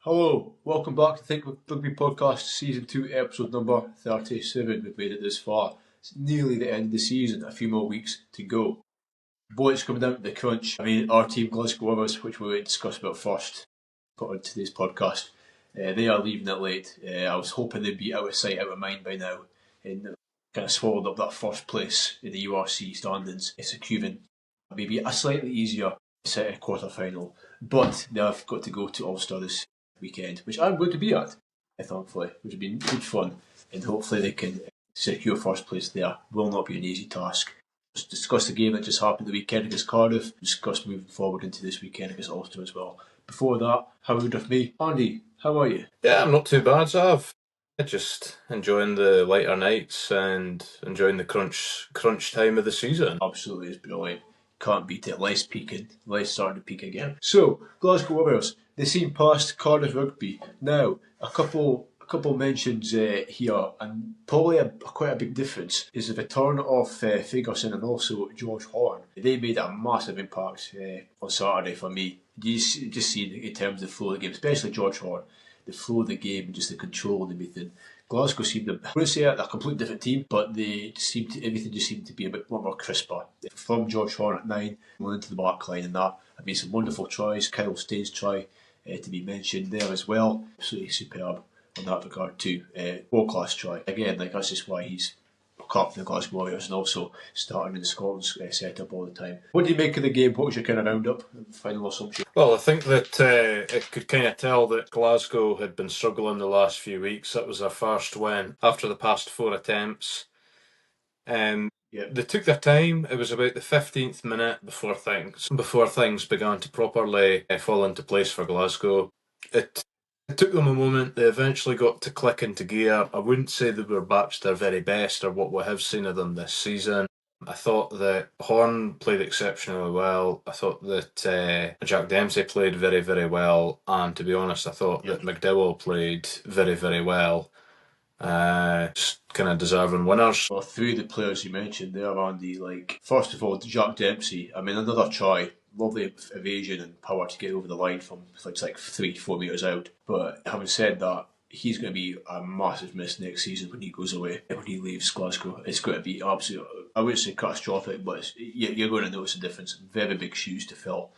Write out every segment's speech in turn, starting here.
Hello, welcome back to Think Rugby Podcast, Season 2, Episode number 37. We've made it this far. It's nearly the end of the season, a few more weeks to go. Boy, it's coming down to the crunch. Our team, Glasgow Warriors, which we'll discuss about first, put on today's podcast, they are leaving it late. I was hoping they'd be out of sight, out of mind by now, and kind of swallowed up that first place in the URC standings, securing maybe a slightly easier set quarter final. But they've got to go to Ulster this weekend, which I'm going to be at, thankfully, which has been good fun, and hopefully they can secure first place there. Will not be an easy task. Let's discuss the game that just happened the weekend against Cardiff, discuss moving forward into this weekend against Ulster as well. Before that, how would with me? Andy, how are you? Yeah, I'm not too bad, Xav. Just enjoying the lighter nights and enjoying the crunch time of the season. Absolutely, it's brilliant. Can't beat it. Less peaking. Less starting to peak again. So, Glasgow Warriors, they seem past Cardiff Rugby. Now, a couple mentions here, and probably quite a big difference is the return of Ferguson and also George Horn. They made a massive impact on Saturday for me. You just see in terms of the flow of the game, especially George Horn, the flow of the game, just the control and everything. Glasgow seemed, I wouldn't say they're a completely different team, but everything just seemed to be a bit more crisper. From George Horn at 9, going into the back line and that, I've made some wonderful tries. Kyle Staines' try to be mentioned there as well. Absolutely superb in that regard too. World class try. Again, that's just why he's captain of the Glasgow Warriors and also starting in the Scotland's setup all the time. What do you make of the game? What was your kind of roundup? Final assumption? Well, I think that it could kind of tell that Glasgow had been struggling the last few weeks. That was their first win after the past 4 attempts. They took their time. It was about the 15th minute before things began to properly fall into place for Glasgow. It took them a moment. They eventually got to click into gear. I wouldn't say they were back to their very best or what we have seen of them this season. I thought that Horn played exceptionally well. I thought that Jack Dempsey played very, very well. And to be honest, I thought that McDowell played very, very well. Just kind of deserving winners. Well, through the players you mentioned there, Andy, first of all, Jack Dempsey, another try. Lovely evasion and power to get over the line from 3-4 metres out. But having said that, he's going to be a massive miss next season when he goes away, when he leaves Glasgow. It's going to be absolutely, I wouldn't say catastrophic, but you're going to notice a difference. Very big shoes to fill.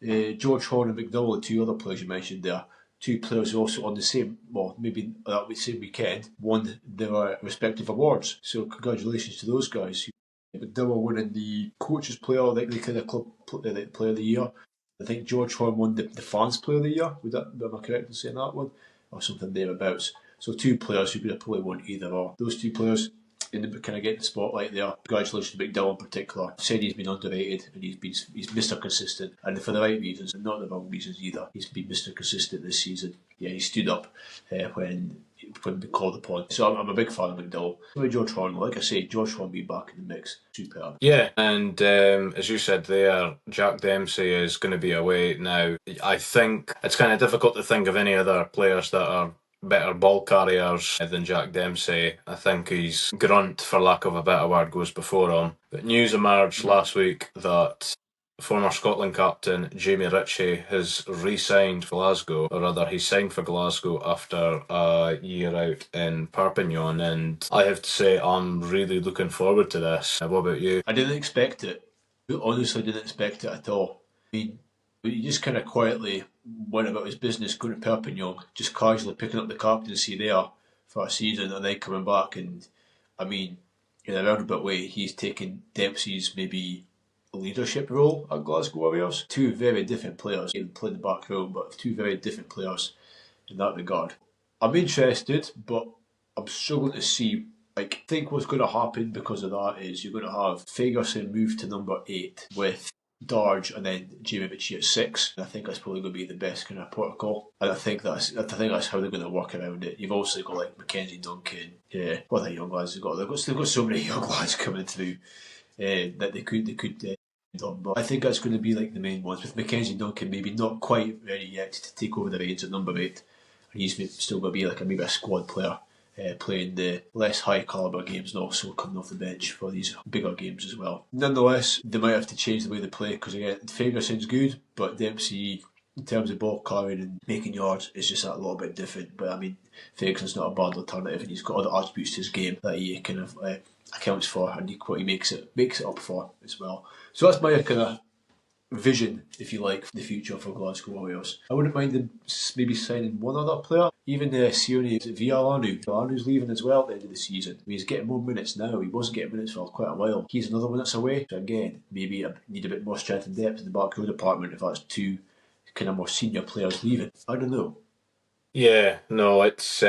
George Horn and McDowell, the two other players you mentioned there, two players also on the same, maybe that same weekend, won their respective awards. So congratulations to those guys. McDowell winning the coach's player, the kind of club player of the year. I think George Horn won the fans player of the year. Am I correct in saying that one? Or something thereabouts. So two players who could have probably won either or. Those two players kind of getting the spotlight there. Congratulations to McDowell in particular. Said he's been underrated and he's Mr. Consistent, and for the right reasons and not the wrong reasons either. He's been Mr. Consistent this season. Yeah, he stood up when we called upon. So I'm a big fan of McDowell. George Horn, like I say, George Horn being back in the mix, superb. Yeah, and as you said there, Jack Dempsey is going to be away now. I think it's kind of difficult to think of any other players that are better ball carriers than Jack Dempsey. I think he's grunt, for lack of a better word, goes before him. But news emerged last week that former Scotland captain Jamie Ritchie has re-signed for Glasgow, or rather he signed for Glasgow after a year out in Perpignan, and I have to say I'm really looking forward to this. What about you? I didn't expect it. I honestly didn't expect it at all. He just kind of quietly went about his business, going to Perpignan, just casually picking up the captaincy there for a season and then coming back, and in a roundabout way he's taken Dempsey's maybe leadership role at Glasgow Warriors. Two very different players. He played the back row, but two very different players in that regard. I'm interested, but I'm struggling to see. I think what's going to happen because of that is you're going to have Ferguson move to number 8 with Darge and then Jamie Ritchie at 6. And I think that's probably going to be the best kind of protocol. And I think that's how they're going to work around it. You've also got Mackenzie Duncan. Yeah, what the young lads they've got so many young lads coming through that they could. But I think that's going to be the main ones, with Mackenzie Duncan maybe not quite ready yet to take over the reins at number 8, and he's still going to be maybe a squad player playing the less high calibre games and also coming off the bench for these bigger games as well. Nonetheless, they might have to change the way they play because again, Ferguson's good, but Dempsey in terms of ball carrying and making yards, it's just a little bit different. But I mean, Ferguson's not a bad alternative, and he's got other attributes to his game that he kind of accounts for, and he makes it up for as well. So that's my kind of vision, if you like, for the future for Glasgow Warriors. I wouldn't mind them maybe signing one other player. Even Sione Villalanu. Villanu's leaving as well at the end of the season. I mean, he's getting more minutes now. He wasn't getting minutes for quite a while. He's another one that's away. So again, maybe I need a bit more strength and depth in the back row department if that's two kind of more senior players leaving. I don't know. Yeah, no, it's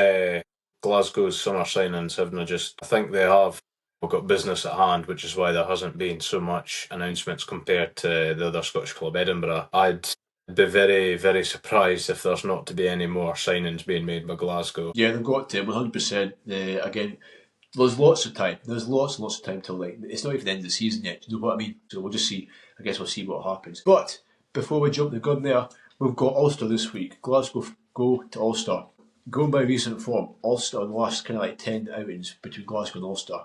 Glasgow's summer signings haven't just. I think they have got business at hand, which is why there hasn't been so much announcements compared to the other Scottish club, Edinburgh. I'd be very, very surprised if there's not to be any more signings being made by Glasgow. Yeah, they've got 100%. Again, there's lots of time. There's lots and lots of time till it's not even the end of the season yet. You know what I mean? So we'll just see. I guess we'll see what happens. But before we jump the gun there, we've got Ulster this week. Glasgow go to Ulster. Going by recent form, Ulster in the last kind of 10 outings between Glasgow and Ulster.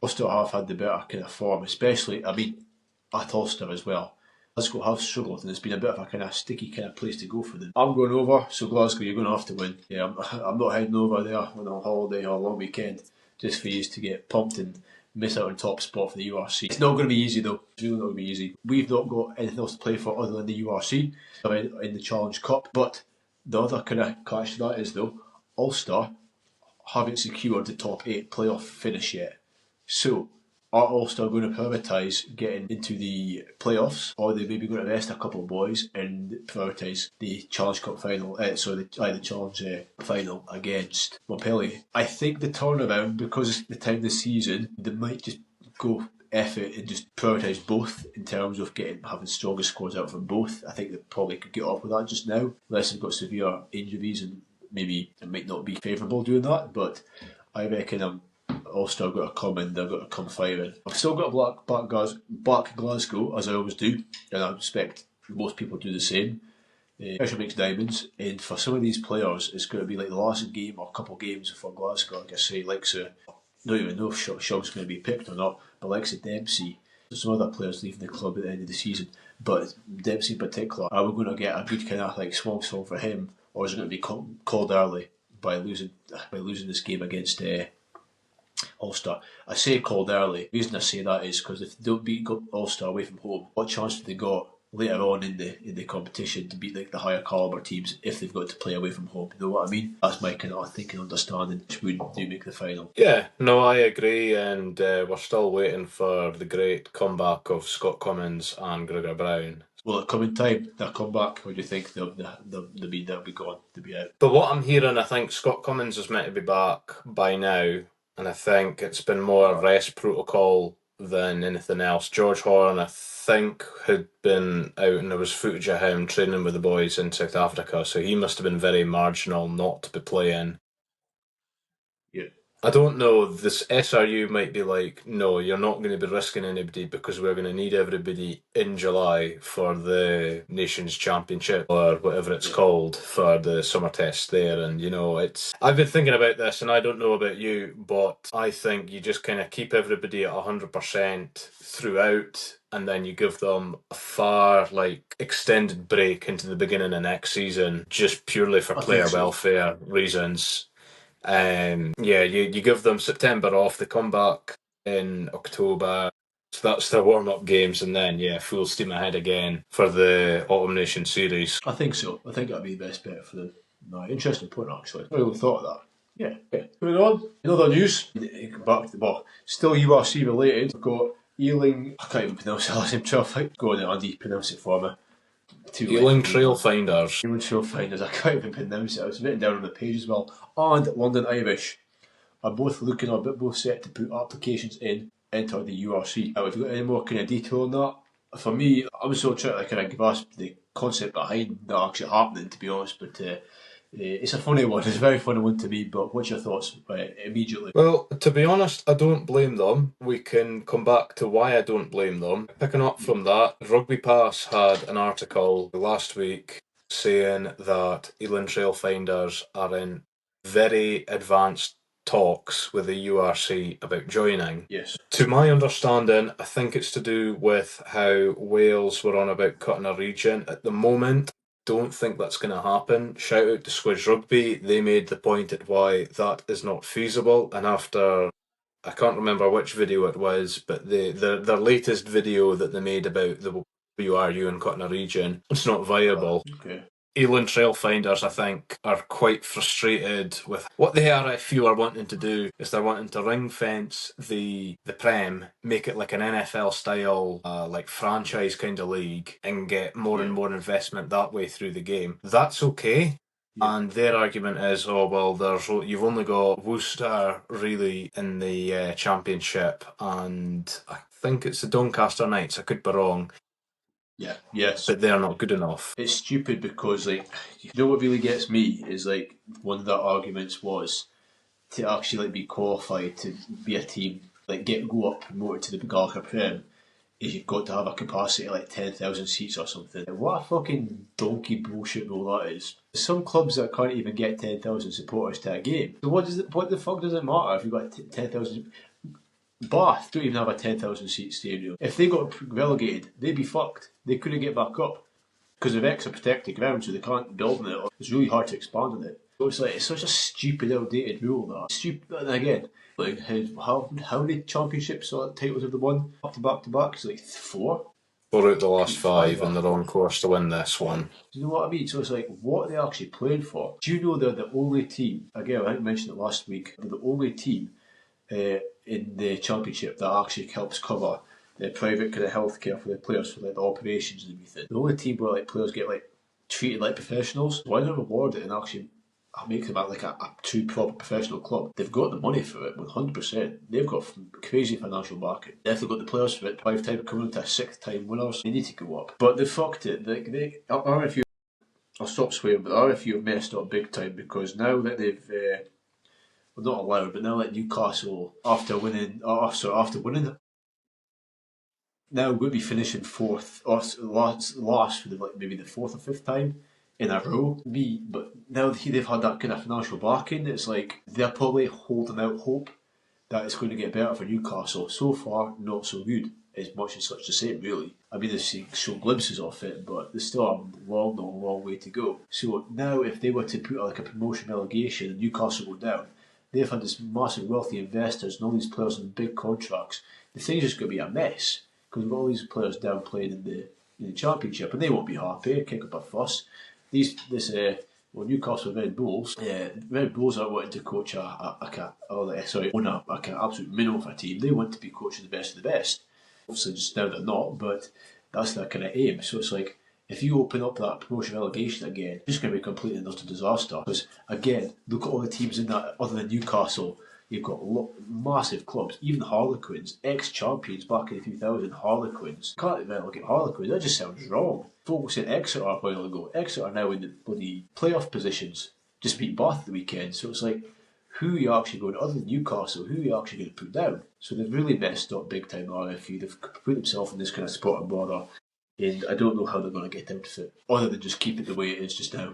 Ulster have had the better kind of form, especially, I mean, at Ulster as well. Glasgow have struggled, and it's been a bit of a kind of sticky kind of place to go for them. I'm going over, so Glasgow, you're going to have to win. Yeah, I'm not heading over there on a holiday or a long weekend just for you to get pumped and miss out on top spot for the URC. It's not going to be easy though. It's really not going to be easy. We've not got anything else to play for other than the URC in the Challenge Cup. But the other kind of catch to that is though, Ulster haven't secured the top 8 playoff finish yet. So, are Ulster going to prioritise getting into the playoffs, or are they maybe going to rest a couple of boys and prioritise the Challenge Cup final? The Challenge final against Montpellier. I think the turnaround, because it's the time of the season, they might just go effort and just prioritise both in terms of having stronger squads out from both. I think they probably could get off with that just now, unless they've got severe injuries, and maybe it might not be favourable doing that. But I reckon Ulster have got to come in, they've got to come firing. I've still got to back Glasgow, as I always do, and I expect most people do the same. Pressure makes diamonds, and for some of these players, it's going to be like the last game or couple of games for Glasgow. Like I say, I don't even know if Shog's going to be picked or not, but like Dempsey, there's some other players leaving the club at the end of the season, but Dempsey in particular, are we going to get a good kind of swan song for him, or is it going to be called early by losing this game against Ulster? I say called early. The reason I say that is because if they don't beat Ulster away from home, what chance have they got later on in the competition to beat the higher calibre teams if they've got to play away from home? You know what I mean? That's my kind of thinking, understanding. Would do make the final? Yeah, no, I agree, and we're still waiting for the great comeback of Scott Cummins and Gregor Brown. Will it come in time? They'll come back, or do you think they'll be gone? They'll be out? But what I'm hearing, I think Scott Cummins is meant to be back by now. And I think it's been more rest protocol than anything else. George Horan, I think, had been out, and there was footage of him training with the boys in South Africa, so he must have been very marginal not to be playing. Yeah. I don't know, this SRU might be like, no, you're not going to be risking anybody because we're going to need everybody in July for the Nations Championship or whatever it's called for the summer test there. And, I've been thinking about this, and I don't know about you, but I think you just kind of keep everybody at 100% throughout, and then you give them a far extended break into the beginning of next season just purely for player welfare reasons. You give them September off, they come back in October, so that's their warm-up games, and then full steam ahead again for the Autumn Nation series. I think so. I think that'd be the best bet for them. No, interesting point actually. I really thought of that. Yeah. Moving on. In other news, back to still URC related. We've got Ealing. I can't even pronounce the last name. Go on, Andy, pronounce it for me. Ealing Trailfinders. Ealing Trailfinders. I can't even pronounce it. I was written down on the page as well. And London Irish are both set to put applications in, enter the URC. Now, if you've got any more kind of detail on that, for me, I'm still trying to kind of grasp the concept behind that actually happening, to be honest. But it's a funny one. It's a very funny one to me. But what's your thoughts immediately? Well, to be honest, I don't blame them. We can come back to why I don't blame them. Picking up from that, Rugby Pass had an article last week saying that Ealing Trailfinders are in very advanced talks with the URC about joining. Yes. To my understanding, I think it's to do with how Wales were on about cutting a region. At the moment, don't think that's going to happen. Shout out to Squiz Rugby. They made the point at why that is not feasible, and after, I can't remember which video it was, but their latest video that they made about the WRU and Cotton region, it's not viable. Okay. Ealing Trailfinders, I think, are quite frustrated with what the RFU are wanting to do. Is they're wanting to ring fence the Prem, make it like an NFL style, like franchise kind of league, and get more and more investment that way through the game. That's okay. And their argument is, oh well, you've only got Worcester really in the championship, and I think it's the Doncaster Knights. I could be wrong. Yes. But they're not good enough. It's stupid because, like, you know what really gets me is, like, one of the arguments was to actually, like, be qualified to be a team, like, go up promoted to the Glasgow Prem, is you've got to have a capacity of, like, 10,000 seats or something. What a fucking donkey bullshit rule that is. There's some clubs that can't even get 10,000 supporters to a game. So what the fuck does it matter if you've got 10,000... Bath don't even have a 10,000 seat stadium. If they got relegated, they'd be fucked. They couldn't get back up because of extra protected ground, so they can't build on it. It's really hard to expand on it. So it's like, it's such a stupid, outdated rule that. Stupid, and again, like how many championships or titles have they won up to back to back? It's like 4. 4 out the last 5, and they're on course to win this one. Do you know what I mean? So it's like, what are they actually playing for? Do you know they're the only team? Again, I mentioned it last week. They're the only team in the championship that actually helps cover the private kind of healthcare for the players for like the operations and everything. The only team where like players get like treated like professionals. Why not reward it and actually make them out like a true proper professional club? They've got the money for it, 100%. They've got crazy financial backing. They've definitely got the players for it. 5 time coming to 6th time winners. They need to go up. But they fucked it. RFU. I'll stop swearing, but the RFU have messed up big time because now that they've not allowed, but now like Newcastle after winning, now we'll be finishing 4th or last for like maybe the 4th or 5th time in a row. But now they've had that kind of financial backing, it's like they're probably holding out hope that it's going to get better for Newcastle. So far, not so good. As much as such the same, really. I mean, they've shown glimpses of it, but there's still a long way to go. So now, if they were to put like a promotion relegation and Newcastle go down, they've had this massive wealthy investors and all these players on big contracts. The thing's just going to be a mess because we've got all these players down playing in the championship, and they won't be happy. Kick up a fuss. Newcastle Red Bulls. Red Bulls are wanting to coach own a absolute minimum of a team. They want to be coaching the best of the best. Obviously, just now they're not, but that's their kind of aim. So it's like, if you open up that promotion relegation again, it's just going to be completely another disaster. Because again, look at all the teams in that, other than Newcastle. You've got massive clubs, even Harlequins, ex-champions back in the 2000, Harlequins. Can't relegate Harlequins, that just sounds wrong. Folk said Exeter a while ago. Exeter are now in the bloody playoff positions, just beat Bath the weekend. So it's like, who are you actually going, other than Newcastle, who are you actually going to put down? So they've really messed up big time, RFU. They've put themselves in this kind of spot and bother, and I don't know how they're going to get out of it, other than just keep it the way it is just now.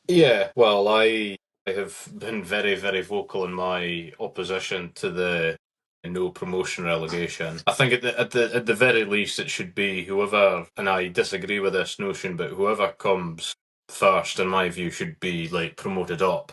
Yeah, well, I have been very, very vocal in my opposition to the no promotion relegation. I think at the very least it should be whoever, and I disagree with this notion, but whoever comes first, in my view, should be like promoted up.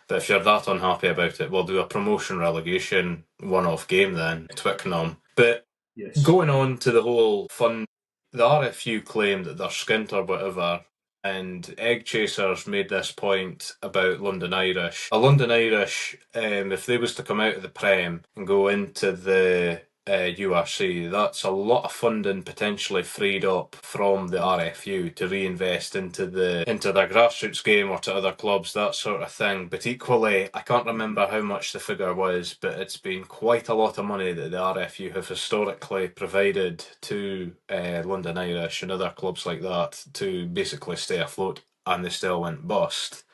But if you're that unhappy about it, we'll do a promotion relegation one-off game then, Twickenham. But yes. Going on to the whole fun, the RFU claim that they're skint or whatever, and Egg Chasers made this point about London Irish. A London Irish, if they was to come out of the Prem and go into the URC, that's a lot of funding potentially freed up from the RFU to reinvest into their grassroots game or to other clubs, that sort of thing. But equally, I can't remember how much the figure was, but it's been quite a lot of money that the RFU have historically provided to London Irish and other clubs like that to basically stay afloat, and they still went bust.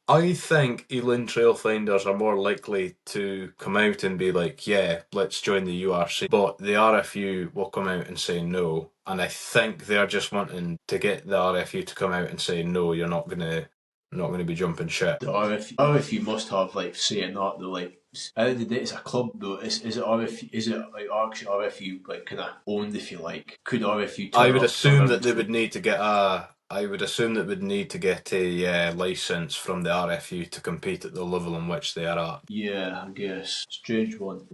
I think Ealing Trailfinders are more likely to come out and be like, yeah, let's join the URC. But the RFU will come out and say no. And I think they're just wanting to get the RFU to come out and say, no, you're not going to not going to be jumping shit. The RFU must have like saying that though, like at the end of the day it's a club though. Is it RFU? Is it like actually RFU like kind of owned, if you like? Could RFU? I would assume that they would need to get a. I would assume that would need to get a license from the RFU to compete at the level in which they are at. Yeah, I guess. Strange one.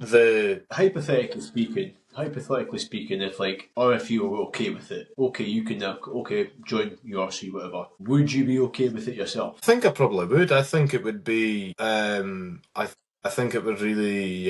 Hypothetically speaking, if like RFU are okay with it, okay, you can join URC, whatever. Would you be okay with it yourself? I think I probably would. I think it would be. I think it would really,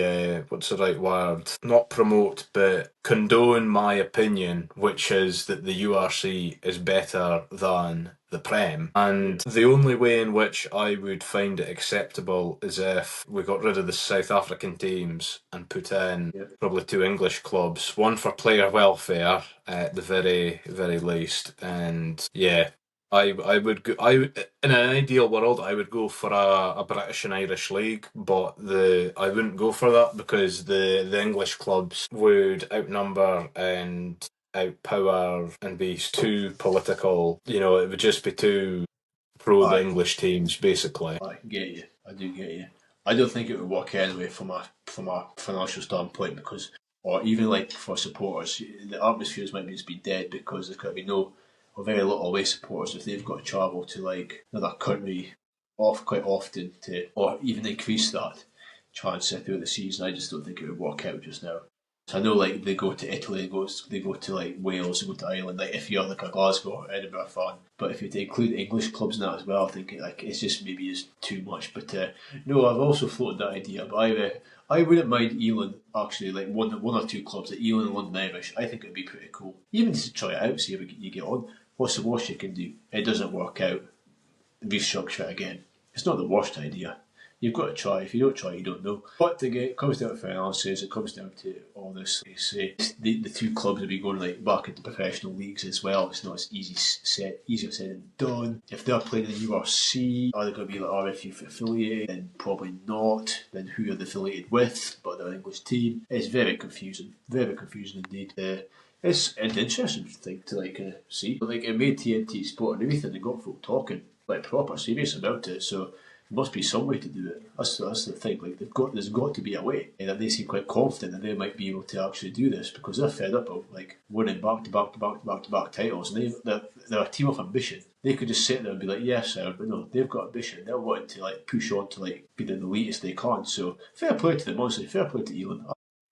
what's the right word? Not promote, but condone my opinion, which is that the URC is better than the Prem. And the only way in which I would find it acceptable is if we got rid of the South African teams and put in probably 2 English clubs, one for player welfare at the very, very least. And yeah, I would go, in an ideal world I would go for a British and Irish league, but I wouldn't go for that because the English clubs would outnumber and outpower and be too political. You know, it would just be too pro the English teams, basically. I get you. I do get you. I don't think it would work anyway from a financial standpoint, because, or even like for supporters, the atmospheres might just be dead because there's got to be no or very little away supporters if they've got to travel to like another country quite often to, or even increase that, try and sit through the season. I just don't think it would work out just now. So I know like they go to Italy, they go to like Wales, they go to Ireland, like if you're like a Glasgow or Edinburgh fan. But if you include English clubs in that as well, I think like it's just maybe is too much. But no, I've also floated that idea. But I wouldn't mind Ealing actually, like one or 2 clubs, like Ealing and London Irish. I think it'd be pretty cool, even to try it out, see how you get on. What's the worst you can do? It doesn't work out, restructure it again. It's not the worst idea. You've got to try. If you don't try, you don't know. But again, it comes down to finances. It comes down to all this. They say the 2 clubs will be going like back into professional leagues as well. It's not as easier said than done. If they're playing in the URC, are they going to be like RFU affiliated? Then probably not. Then who are they affiliated with? But they're an English team. It's very confusing. Very confusing indeed. It's an interesting thing to like see. Like it made TNT Sport and everything. They got folk talking like proper serious about it. So. There must be some way to do it. That's the thing. Like there's got to be a way, and they seem quite confident that they might be able to actually do this because they're fed up of like winning back to back titles, and they're a team of ambition. They could just sit there and be like, yes, sir, but no, they've got ambition. They're wanting to like push on to like be the elitist they can. So fair play to them, honestly. Fair play to Ealing.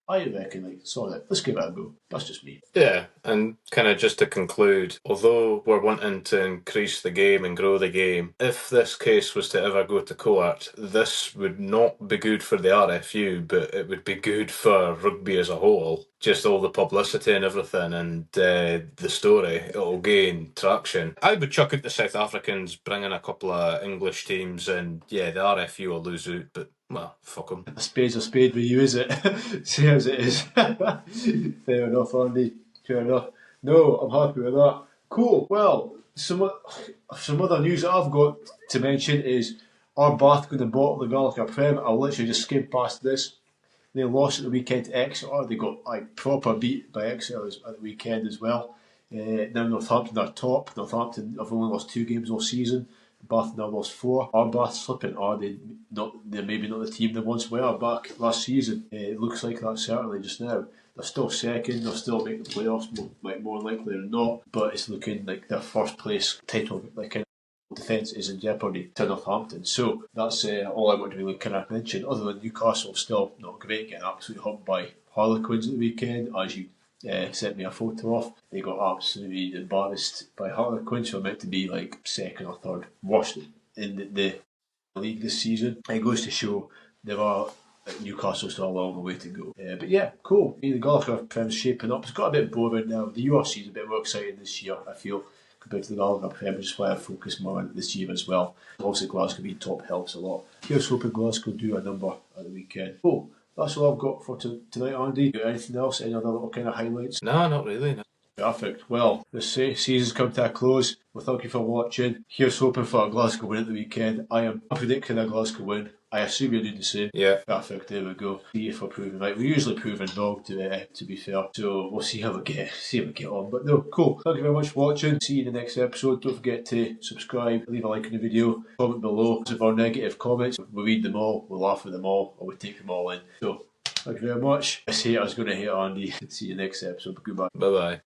I reckon, like, sorry, let's give it a go. That's just me. Yeah, and kind of just to conclude, although we're wanting to increase the game and grow the game, if this case was to ever go to court, this would not be good for the RFU, but it would be good for rugby as a whole. Just all the publicity and everything, and the story, it'll gain traction. I would chuck out the South Africans, bring in a couple of English teams, and yeah, the RFU will lose out, but well, fuck them. A spade's a spade with you, is it? See as it is. Fair enough, Andy. Fair enough. No, I'm happy with that. Cool. Well, some other news that I've got to mention is Arbath going to bottle the Gallagher Prem. I'll literally just skim past this. They lost at the weekend to Exeter. They got proper beat by Exeter at the weekend as well. Now Northampton are top. Northampton have only lost 2 games all season. Bath now lost 4. Arbath slipping. Are they not? They're maybe not the team they once were back last season. It looks like that certainly just now. They're still second. They'll still make the playoffs, more likely than not. But it's looking like their first place title, like defence, is in jeopardy to Northampton. So that's all I want to really kind of mention. Other than Newcastle, still not great, getting absolutely humped by Harlequins at the weekend, as you sent me a photo of. They got absolutely embarrassed by Harlequins, who are meant to be like second or third worst in the league this season. It goes to show there are Newcastle still a long way to go. But yeah, cool. The Gallagher Prem's shaping up. It's got a bit boring now. The URC is a bit more exciting this year, I feel, compared to the Gallagher Prem, which is why I focus more on it this year as well. Obviously Glasgow being top helps a lot. Here's hoping Glasgow do a number at the weekend. Cool. That's all I've got for tonight, Andy. Anything else? Any other little kind of highlights? No, not really. No. Perfect. Well, the season's come to a close. Well, thank you for watching. Here's hoping for a Glasgow win at the weekend. I am predicting a Glasgow win. I assume you're doing the same. Yeah. Perfect, there we go. See if we're proving right. We're usually proving wrong, to be fair. So we'll see how we get on. But no, cool. Thank you very much for watching. See you in the next episode. Don't forget to subscribe, leave a like on the video, comment below. If there are negative comments, we read them all, we laugh at them all, or we take them all in. So thank you very much. This hater's going to hate Andy. See you next episode. Goodbye. Bye bye.